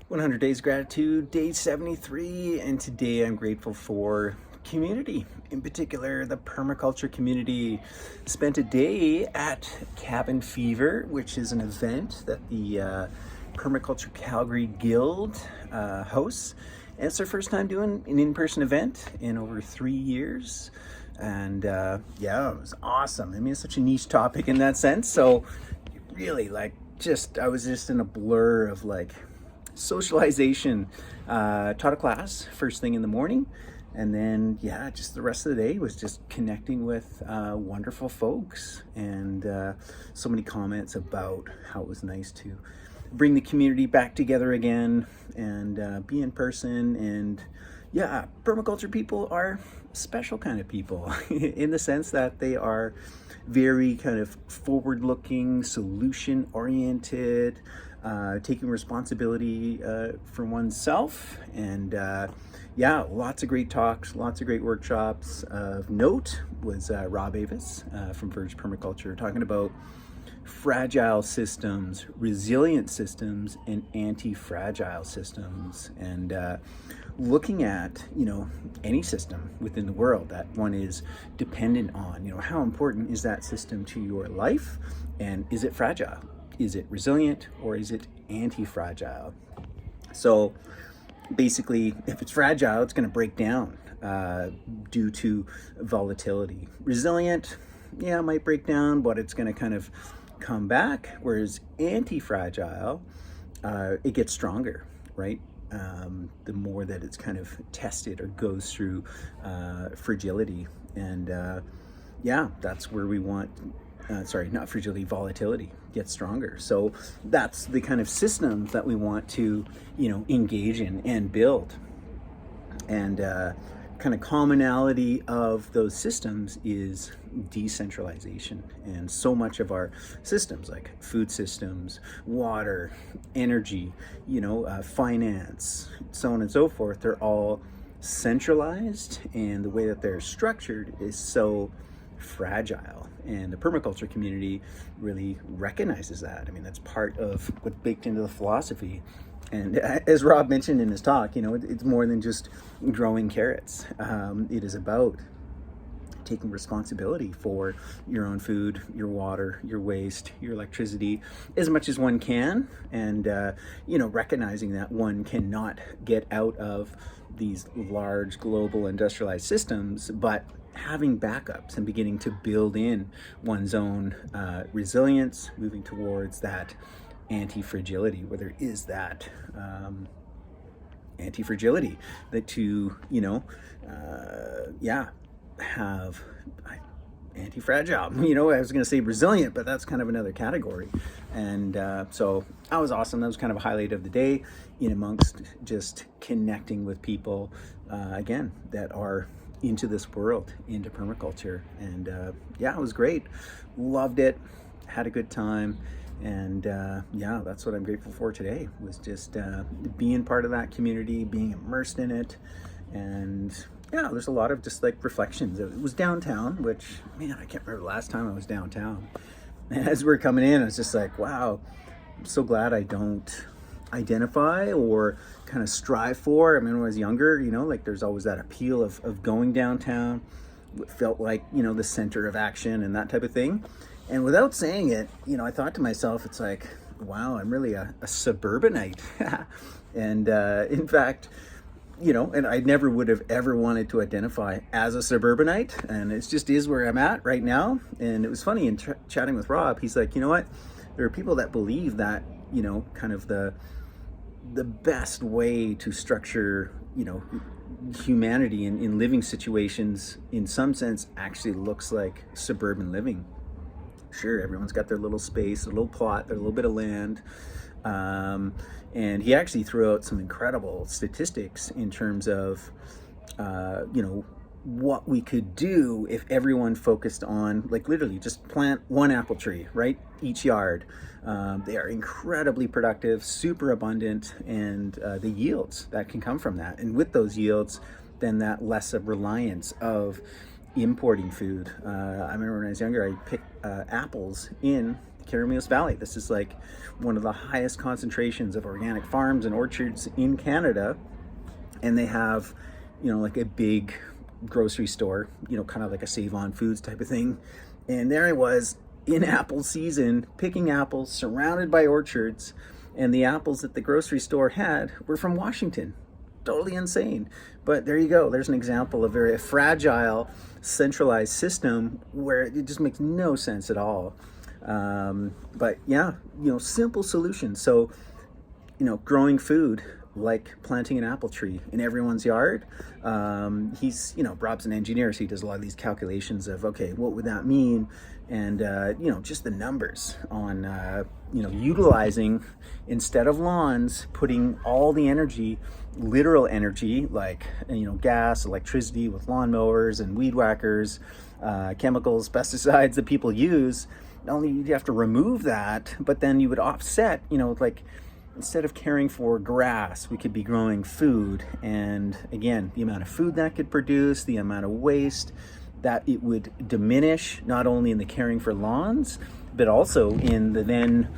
100 Days Gratitude, day 73, and today I'm grateful for community, in particular the permaculture community. Spent a day at Cabin Fever, which is an event that the Permaculture Calgary Guild hosts. And it's their first time doing an in-person event in over 3 years. And yeah, it was awesome. I mean, it's such a niche topic in that sense. So really, I was just in a blur of socialization. Taught a class first thing in the morning, and then just the rest of the day was just connecting with wonderful folks, and so many comments about how it was nice to bring the community back together again and be in person. And permaculture people are special kind of people in the sense that they are very kind of forward-looking, solution-oriented, taking responsibility for oneself. And lots of great talks, lots of great workshops. Of note was Rob Avis from Verge Permaculture talking about fragile systems, resilient systems, and anti-fragile systems, and looking at any system within the world that one is dependent on. How important is that system to your life, and is it fragile? Is it resilient, or is it anti-fragile? So basically, if it's fragile, it's going to break down due to volatility. Resilient, it might break down, but it's going to kind of come back. Whereas anti-fragile, it gets stronger, right? The more that it's kind of tested or goes through fragility. And that's where we want, not fragility, volatility gets stronger. So that's the kind of systems that we want to, engage in and build. And kind of commonality of those systems is decentralization. And so much of our systems, like food systems, water, energy, finance, so on and so forth, they're all centralized, and the way that they're structured is so fragile. And the permaculture community really recognizes that. I mean, that's part of what's baked into the philosophy. And as Rob mentioned in his talk, it's more than just growing carrots. It is about taking responsibility for your own food, your water, your waste, your electricity, as much as one can. And, recognizing that one cannot get out of these large global industrialized systems, but having backups and beginning to build in one's own resilience, moving towards that anti-fragility, where there is that anti-fragility, that to have anti-fragile. I was going to say resilient, but that's kind of another category. And so that was awesome. That was kind of a highlight of the day, in amongst just connecting with people again that are into this world, into permaculture. And it was great. Loved it. Had a good time. And that's what I'm grateful for today, was just being part of that community, being immersed in it. And there's a lot of just reflections. It was downtown, which, man, I can't remember the last time I was downtown. And as we're coming in, I was just like, wow, I'm so glad I don't identify or kind of strive for. I mean, when I was younger, there's always that appeal of going downtown. It felt like, the center of action and that type of thing. And without saying it, I thought to myself, it's like, wow, I'm really a suburbanite. And in fact, and I never would have ever wanted to identify as a suburbanite. And it just is where I'm at right now. And it was funny in chatting with Rob, he's like, you know what? There are people that believe that, kind of the best way to structure, humanity in living situations, in some sense, actually looks like suburban living. Sure, everyone's got their little space, their little plot, their little bit of land. And he actually threw out some incredible statistics in terms of, what we could do if everyone focused on, literally just plant one apple tree, right? Each yard. They are incredibly productive, super abundant, and the yields that can come from that. And with those yields, then that less of reliance of importing food. I remember when I was younger, I picked apples in Caramulos Valley. This is like one of the highest concentrations of organic farms and orchards in Canada. And they have, like a big grocery store, kind of like a Save On Foods type of thing. And there I was in apple season, picking apples, surrounded by orchards. And the apples that the grocery store had were from Washington. Totally insane. But there you go. There's an example of a very fragile, centralized system where it just makes no sense at all. But yeah, simple solutions. So, growing food like planting an apple tree in everyone's yard. Rob's an engineer, so he does a lot of these calculations of, okay, what would that mean? And, just the numbers on, utilizing, instead of lawns, putting all the energy, literal energy, like, gas, electricity with lawnmowers and weed whackers, chemicals, pesticides that people use. Not only do you have to remove that, but then you would offset, instead of caring for grass, we could be growing food. And again, the amount of food that could produce, the amount of waste that it would diminish, not only in the caring for lawns, but also in then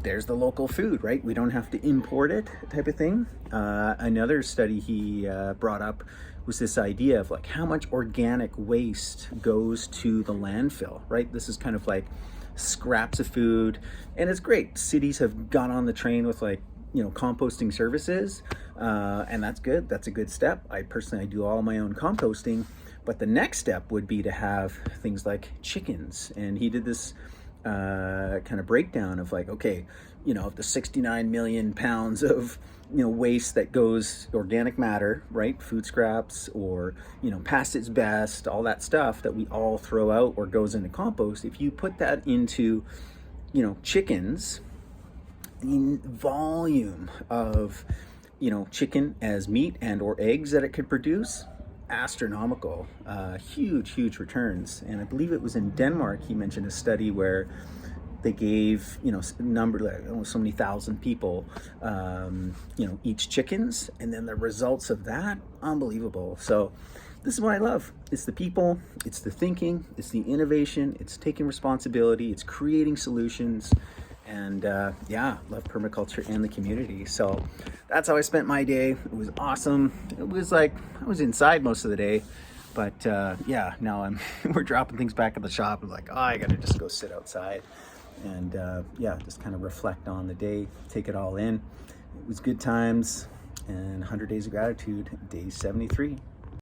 there's the local food, right? We don't have to import it type of thing. Another study he brought up was this idea of like how much organic waste goes to the landfill, right? This is kind of like scraps of food, and it's great. Cities have gone on the train with composting services, and that's good. That's a good step. I personally do all my own composting, but the next step would be to have things like chickens. And he did this kind of breakdown of like, okay, of the 69 million pounds of waste that goes, organic matter, right, food scraps, or past its best, all that stuff that we all throw out or goes into compost. If you put that into chickens, the volume of chicken as meat and or eggs that it could produce, astronomical. Huge returns. And I believe it was in Denmark he mentioned a study where they gave so many thousand people each chickens, and then the results of that, unbelievable. So this is what I love. It's the people, it's the thinking, it's the innovation, it's taking responsibility, it's creating solutions. And love permaculture and the community. So that's how I spent my day. It was awesome. It was like I was inside most of the day, but now we're dropping things back at the shop. I'm like, I gotta just go sit outside and just kind of reflect on the day, take it all in. It was good times. And 100 Days of Gratitude, day 73.